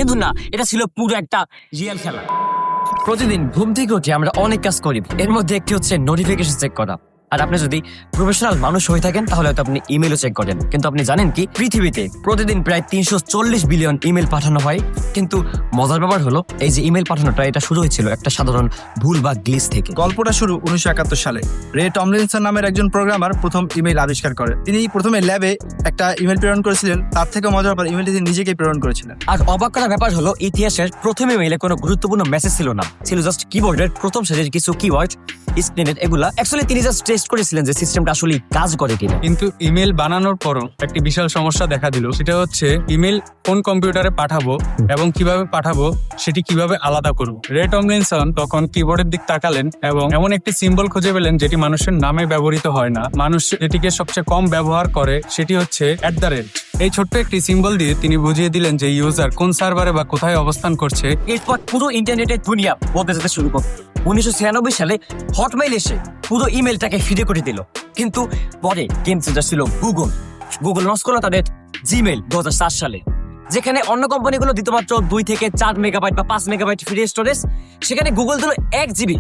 কিন্তু না, এটা ছিল পুরো একটা রিয়েল খেলা। প্রতিদিন ঘুম থেকে উঠে আমরা অনেক কাজ করি, এর মধ্যে একটি হচ্ছে নোটিফিকেশন চেক করা। আর আপনি যদি প্রফেশনাল মানুষ হয়ে থাকেন তাহলে হয়তো আপনি ইমেলও চেক করেন। কিন্তু আপনি জানেন কি, পৃথিবীতে প্রতিদিন প্রায় 340 বিলিয়ন ইমেল পাঠানো হয়। কিন্তু মজার ব্যাপার হলো, এই যে ইমেল পাঠানোটা, এটা শুরু হয়েছিল একটা সাধারণ ভুল বা গ্লিচ থেকে। গল্পটা শুরু 1971 সালে। রে টমলিনসন নামের একজন প্রোগ্রামার প্রথম ইমেল আবিষ্কার করে। তিনি প্রথমে ল্যাবে একটা ইমেল প্রেরণ করেছিলেন, তার থেকে মজার ব্যাপার ইমেলটি তিনি নিজেকেই প্রেরণ করেছিলেন। আর অবাক করার ব্যাপার হলো, ইতিহাসের প্রথম ইমেইলে কোনো গুরুত্বপূর্ণ মেসেজ ছিল না, ছিল জাস্ট কিবোর্ডের প্রথম সারির কিছু কিওয়ার্ড, স্ক্রিনের এগুলা। অ্যাকচুয়ালি তিনি জাস্ট টেস্ট করেছিলেন যে সিস্টেমটা আসলে কাজ করে কিনা। কিন্তু ইমেল বানানোর পরও একটি বিশাল সমস্যা দেখা দিল। সেটা হচ্ছে ইমেল কোন কম্পিউটারে পাঠাবো এবং কিভাবে পাঠাবো সেটি কিভাবে আলাদা করব। রে টমলিনসন তখন কিবোর্ডের দিক তাকালেন এবং এমন একটি সিম্বল খুঁজে পেলেন যেটি মানুষের নামে ব্যবহৃত হয় না, মানুষ এটিকে সবচেয়ে কম ব্যবহার করে, সেটি হচ্ছে @। এই ছোট্ট একটি সিম্বল দিয়ে তিনি বুঝিয়ে দিলেন যে ইউজার কোন সার্ভারে বা কোথায় অবস্থান করছে। এরপর পুরো ইন্টারনেটের দুনিয়া বদলে যেতে শুরু করল। 1996 সালে হটমেইল এসে পুরো ইমেলটাকে ফিরে করে দিল। কিন্তু পরে গেম চেঞ্জার ছিল গুগল লঞ্চ করলো তাদের জিমেইল 2007 সালে, যেখানে অন্য কোম্পানিগুলো দিত মাত্র 2 থেকে 4 মেগাবাইট বা 5 মেগাবাইট ফ্রি স্টোরেজ, সেখানে গুগল দিল 1 জিবি,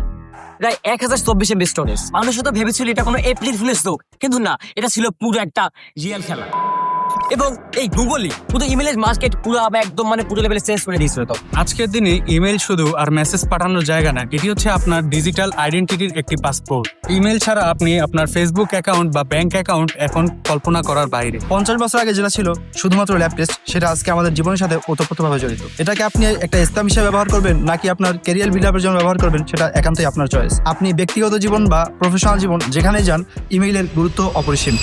প্রায় 1024 MB স্টোরেজ। মানুষ তো ভেবেছিল এটা কোনো এপ্রিল ফুলের জোক, কিন্তু না, এটা ছিল পুরো একটা রিয়েল খেলা। এবং এই গুগলই পুরো ইমেলের মার্কেট পুরো একদম পুরো লেভেলে চেঞ্জ করে দিয়েছিল। তো আজকের দিনে ইমেল শুধু আর মেসেজ পাঠানোর জায়গা না, এটি হচ্ছে আপনার ডিজিটাল আইডেন্টিটির একটি পাসপোর্ট। ইমেল ছাড়া আপনি আপনার ফেসবুক অ্যাকাউন্ট বা ব্যাংক অ্যাকাউন্ট এখন কল্পনা করার বাইরে। 50 বছর আগে যেটা ছিল শুধুমাত্র ল্যাব টেস্ট, সেটা আজকে আমাদের জীবনের সাথে ওতপ্রোতভাবে জড়িত। এটাকে আপনি একটা স্প্যাম হিসেবে ব্যবহার করবেন নাকি আপনার ক্যারিয়ার বিল্ড আপের জন্য ব্যবহার করবেন, সেটা একান্তই আপনার চয়েস। আপনি ব্যক্তিগত জীবন বা প্রফেশনাল জীবন যেখানেই যান, ইমেইলের গুরুত্ব অপরিসীম।